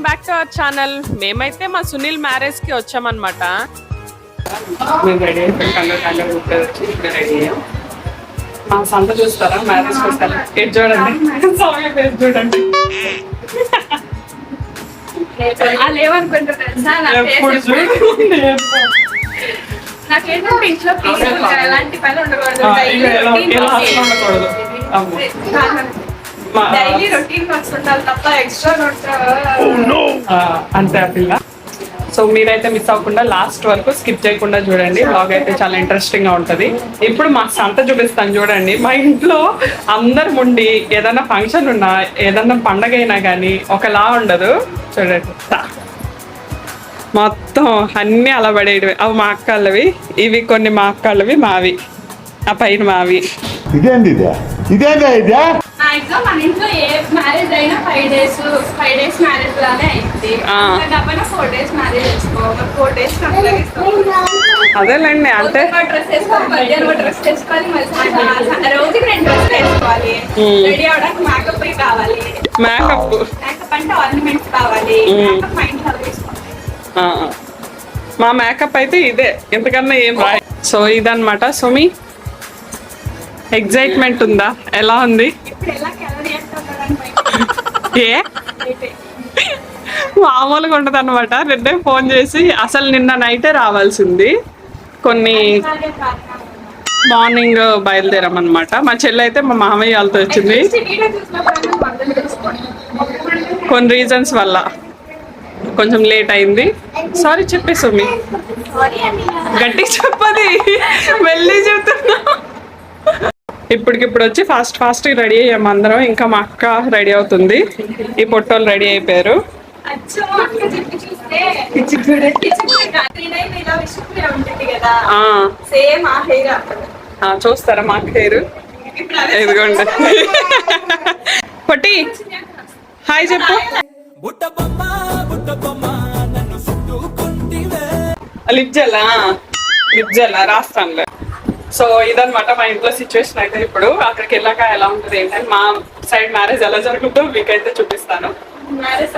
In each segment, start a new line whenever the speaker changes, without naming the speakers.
Welcome back to our channel. మేమైతే మా Sunil marriage కి వచ్చామన్నమాట. మా సంత చూస్తారా మ్యారేజ్ వస్తారా? ఎటు చూడండి, చూడండి
నాకేంటంటే ఇంట్లో ఎలాంటి పని ఉండకూడదు, డైలీ రొటీన్ వర్క్స్ ఉండాలి తప్ప ఎక్స్ట్రా
అంతే ఆ పిల్ల. సో మీరైతే మిస్ అవ్వకుండా లాస్ట్ వరకు స్కిప్ చేయకుండా చూడండి. బ్లాగ్ అయితే చాలా ఇంట్రెస్టింగ్ గా ఉంటది. ఇప్పుడు మా సంత చూపిస్తాను చూడండి. మా ఇంట్లో అందరు ఉండి ఏదైనా ఫంక్షన్ ఉన్నా ఏదన్నా పండగ అయినా కానీ ఒకలా ఉండదు. చూడండి మొత్తం అన్నీ అలా పడేయడమే. అవి మా అక్కళ్ళవి, ఇవి కొన్ని మా అక్కళ్ళవి, మావి ఆ పైన మావి.
మాక్సిమం మన ఇంట్లో ఏ మ్యారేజ్ అయినా 5 days మ్యారేజ్ లానే అయింది. 4 days మ్యారేజ్ చేసుకో, 4 days
అదేలేండి. అంటే
డ్రెస్ వేసుకోవాలి, మధ్యాహ్నం డ్రెస్ వేసుకోవాలి, మళ్ళీ రోజుకి 2 డ్రెస్లు వేసుకోవాలి. రెడీ అవడానికి మేకప్ కావాలి.
మేకప్
అంటే ఆర్నమెంట్స్ కావాలి. మేకప్ మా ఇంట్లో వేసుకోవాలి.
మా మేకప్ అయితే ఇదే, ఎంతకన్నా ఏం రాయి. సో ఇదన్నమాట. సో మీ ఎగ్జైట్మెంట్ ఉందా? ఎలా ఉంది? ఏ మామూలుగా ఉండదు అనమాట. నిన్నే ఫోన్ చేసి అసలు నిన్న నైటే రావాల్సింది, కొన్ని మార్నింగ్ బయలుదేరామన్నమాట. మా చెల్లి అయితే మా మామయ్య వాళ్ళతో వచ్చింది. కొన్ని రీజన్స్ వల్ల కొంచెం లేట్ అయింది. సారీ చెప్పే సుమి, గట్టిగా చెప్పది, వెళ్ళి చెప్తున్నా. ఇప్పటికిప్పుడు వచ్చి ఫాస్ట్ రెడీ అయ్యాము అందరం. ఇంకా మా అక్క రెడీ అవుతుంది, ఈ పొట్టోళ్ళు రెడీ అయిపోయారు. చూస్తారా మా అక్క హెయిర్? ఇదిగోండి పొట్టి, హాయ్ చెప్పు. లిప్ జెల్ రాస్తానులే. సో ఇదనమాట మా ఇంట్లో సిచ్యువేషన్. అయితే ఇప్పుడు అక్కడికి వెళ్ళాక ఎలా ఉంటుంది ఏంటంటే మా సైడ్ మ్యారేజ్ ఎలా జరుగుతుందో మీకైతే చూపిస్తాను. మ్యారేజ్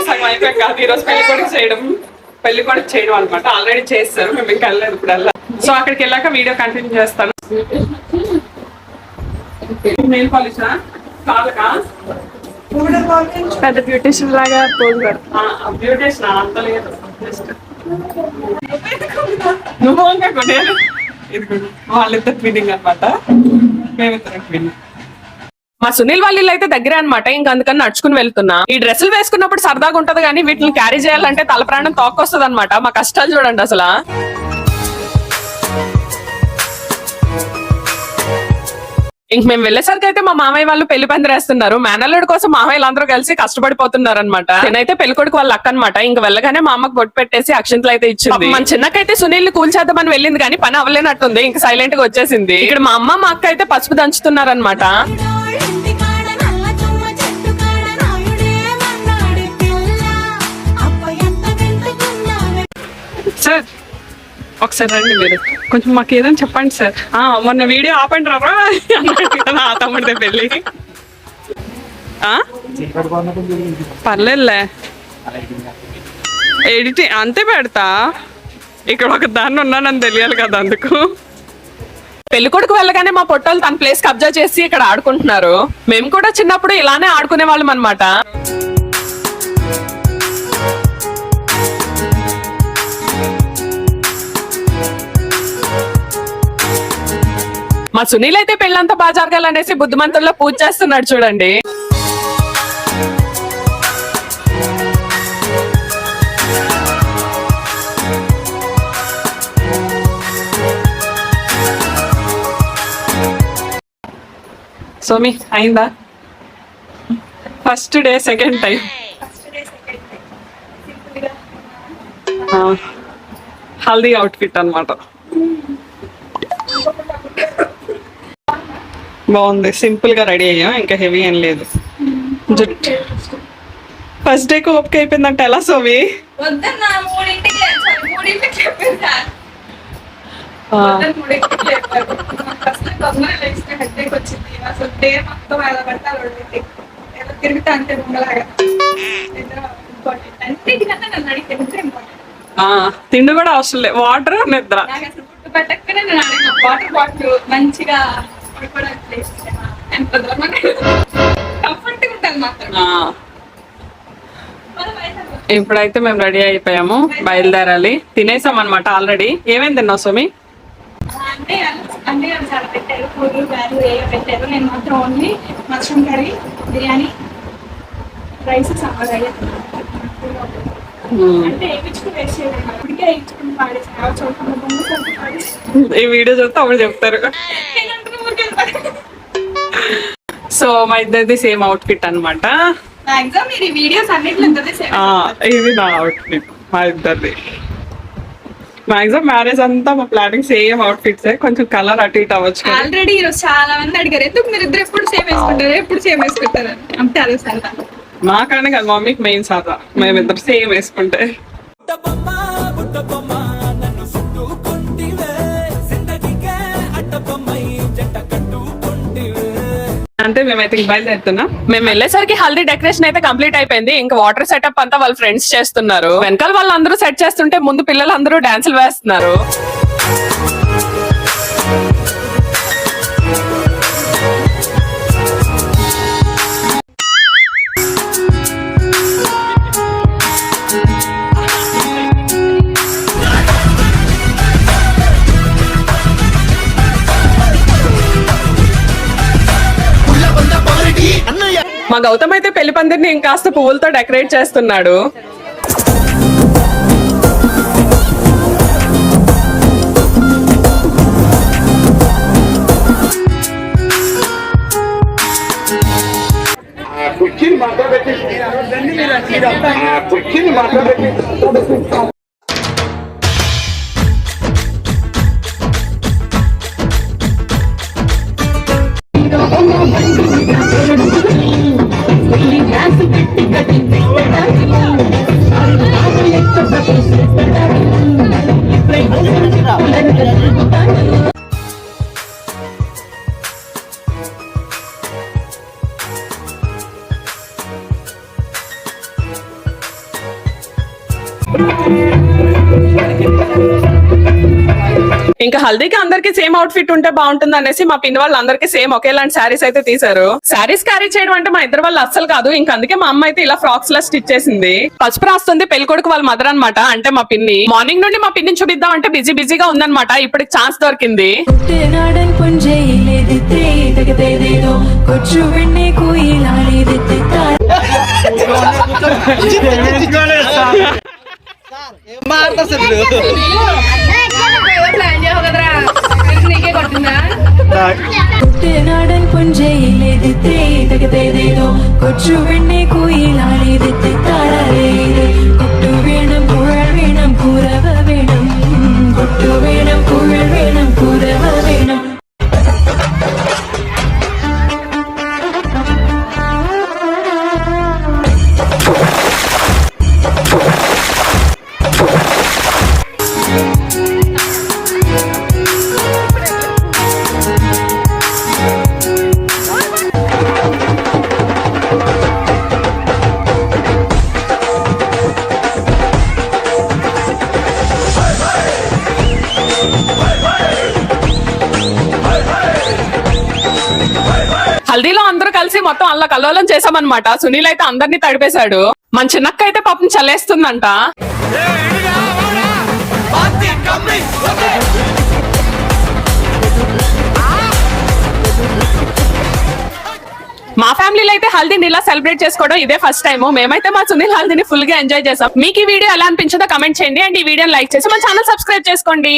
సగం అయిపోయాక కాదు, ఈరోజు పెళ్లి కొడుకు చేయడం అనమాట. ఆల్రెడీ చేస్తారు, మేము ఇంకా వెళ్ళలేదు ఇప్పుడు వెళ్ళాలి. సో అక్కడికి వెళ్ళాక వీడియో కంటిన్యూ చేస్తాను. నెయిల్ పాలిష్ కాదుకా, పెద్ద బ్యూటిషియన్ లాగా పోజ్ పెడతా. బ్యూటిషియన్ అంత లేదు, జస్ట్ నువ్వు వాళ్ళిద్దరు ట్విన్నింగ్ అనమాట, మేమిద్దరం ట్విన్నింగ్. మా సునీల్ వాళ్ళ ఇల్లు అయితే దగ్గరే అనమాట. ఇంకా అందుకని నడుచుకుని వెళ్తున్నా. ఈ డ్రెస్సులు వేసుకున్నప్పుడు సరదాగా ఉంటది కానీ వీటిని క్యారీ చేయాలంటే తల ప్రాణం తోక్కొస్తుంది అనమాట. మా కష్టాలు చూడండి అసలు. ఇంక మేము వెళ్ళేసరికి అయితే మా మామయ్య వాళ్ళు పెళ్లి పందిరేస్తున్నారు. మేనల్లుడి కోసం మామయ్యలు అందరూ కలిసి కష్టపడిపోతున్నారు అనమాట. నేనైతే పెళ్లి కొడుకు వాళ్ళ అక్క అనమాట. ఇంక వెళ్ళగానే మా అమ్మకు బొట్టు పెట్టేసి అక్షంతలు అయితే ఇచ్చింది. మన చిన్నకైతే సునీల్ ని కూల్చేద్దామని వెళ్ళింది కానీ పని అవ్వలేనట్టుంది. ఇంక సైలెంట్ గా వచ్చేసింది. ఇక్కడ మా అమ్మ మా అక్క అయితే పసుపు దంచుతున్నారు అనమాట. సార్ ఒకసారి రండి, మీరు కొంచెం మాకు ఏదని చెప్పండి సార్. మొన్న వీడియో ఆపండి రా తమ్ముడితే పెళ్ళి. పర్లేదులే, ఎడిటింగ్ అంతే పెడతా. ఇక్కడ ఒక దాన్ని ఉన్నానని తెలియాలి కదా, అందుకు. పెళ్లి కొడుకు వెళ్ళగానే మా పొట్టోళ్ళు తన ప్లేస్ కబ్జా చేసి ఇక్కడ ఆడుకుంటున్నారు. మేము కూడా చిన్నప్పుడు ఇలానే ఆడుకునే వాళ్ళం అనమాట. మా సునీల్ అయితే పెళ్ళంతా బాగా జరగాలనేసి బుద్ధిమంతుల్లో పూజ చేస్తున్నాడు చూడండి. సోమి అయిందా? First day second time haldi outfit అన్నమాట. బాగుంది, సింపుల్ గా రెడీ అయ్యాం, ఇంకా హెవీ ఏం లేదు. జుట్టు ఫస్ట్ డే కు ఓపిక అయిపోయిందంటే ఎలా సోమి?
తిరుగుతా అంతే దొంగలాగా. అన్నిటికన్నా నన్ను అడిగితే నిద్ర important.
తిండి కూడా అవసరం లేదు, వాటర్ నిద్ర.
నాకు అసలు ఫుడ్ పెట్టకపోయినా నేను అడిగిన వాటర్ బాటిల్ మంచిగా పడుకోవడానికి ప్లేస్ ఎంత కంఫర్ట్ ఉంటుంది మాత్రం.
ఇప్పుడైతే మేము రెడీ అయిపోయాము, బయలుదేరాలి. తినేసాం అనమాట ఆల్రెడీ. ఏమేమి తిన్నావు సోమి?
అంటే అన్నీ చాలా పెట్టారు, పూలు గారు ఏవో పెట్టారు. నేను మాత్రం only mushroom curry, biryani, rice, sambar అయ్యే అంటే వేయించుకుని వేస్ట్ చేయలేదు. ఇప్పటికే వేయించుకుని పాడేసి
ఈ వీడియో చూస్తే అప్పుడు చెప్తారు. సో మా ఇద్దరిది సేమ్ అవుట్ ఫిట్ అనమాట.
మాక్సిమం మీరు ఈ వీడియోస్ అన్నిట్లో
ఇది నా అవుట్ ఫిట్ మా ఇద్దరిది. మాక్సిమం మ్యారేజ్ అంతా మా ప్లానింగ్ సేమ్ అవుట్ ఫిట్స్, కొంచెం కలర్ అటు ఇటు అవ్వచ్చు.
ఆల్రెడీ ఈరోజు చాలా మంది అడిగారు ఎందుకు మీరు ఇద్దరు ఎప్పుడు సేమ్ వేసుకుంటారు, ఎప్పుడు సేమ్ వేసుకుంటారు అంటే అదే సరదా.
మాకన్నా కదా మమ్మీకి మెయిన్ సాదా, మేమిద్దరు సేమ్ వేసుకుంటే. అంటే మేమైతే బయలుదేరుతున్నాం. మేము వెళ్ళేసరికి హల్దీ డెకరేషన్ అయితే కంప్లీట్ అయిపోయింది. ఇంకా వాటర్ సెటప్ అంతా వాళ్ళ ఫ్రెండ్స్ చేస్తున్నారు. వెనకాల వాళ్ళందరూ సెట్ చేస్తుంటే ముందు పిల్లలందరూ డాన్సులు వేస్తున్నారు. మా గౌతమ్ అయితే పెళ్లి పందిరిని ఇంకాస్త పువ్వులతో డెకరేట్ చేస్తున్నాడు. ఇంకా హల్దీకి అందరికి సేమ్ అవుట్ ఫిట్ ఉంటే బాగుంటుంది అనేసి మా పిన్ వాళ్ళు అందరికి సేమ్ ఒకేలాంటి శారీస్ అయితే తీశారు. శారీస్ క్యారీ చేయడం అంటే మా ఇద్దరు వాళ్ళు అస్సలు కాదు. ఇంకా అందుకే మా అమ్మ అయితే ఇలా ఫ్రాక్స్ లా స్టిచ్ చేసింది. పసుపు రాస్తుంది పెళ్లి కొడుకు వాళ్ళ మదర్ అనమాట, అంటే మా పిన్ని. మార్నింగ్ నుండి మా పిన్ని చూపిద్దాం అంటే బిజీగా ఉందన్నమాట. ఇప్పుడు ఛాన్స్ దొరికింది.
നാടൻ പുഞ്ചയിലെതിത്തേ തകതേതേതോ കൊച്ചു വെണ്ണെ കുയിലാളിതെത്തി താരേത് കൊട്ടു വേണം കുഴൽ വേണം കുരവ വേണം കൊട്ടു വേണം കുഴൽ വേണം കുരവ വേണം.
హల్దీలో అందరూ కలిసి మొత్తం అల్ల కల్లోలం చేసామన్నమాట. సునీల్ అయితే అందరినీ తడిపేశాడు. మన చిన్నక్క అయితే పాపం చలేస్తుందంట. మా ఫ్యామిలీలో అయితే హల్దీని ఇలా సెలబ్రేట్ చేసుకోవడం ఇదే ఫస్ట్ టైం. మేమైతే మా సునీల్ హల్దీని ఫుల్ గా ఎంజాయ్ చేసాం. మీకు ఈ వీడియో ఎలా అనిపించిందో కమెంట్ చేయండి. అండ్ ఈ వీడియోని లైక్ చేసి మా ఛానల్ సబ్స్క్రైబ్ చేసుకోండి.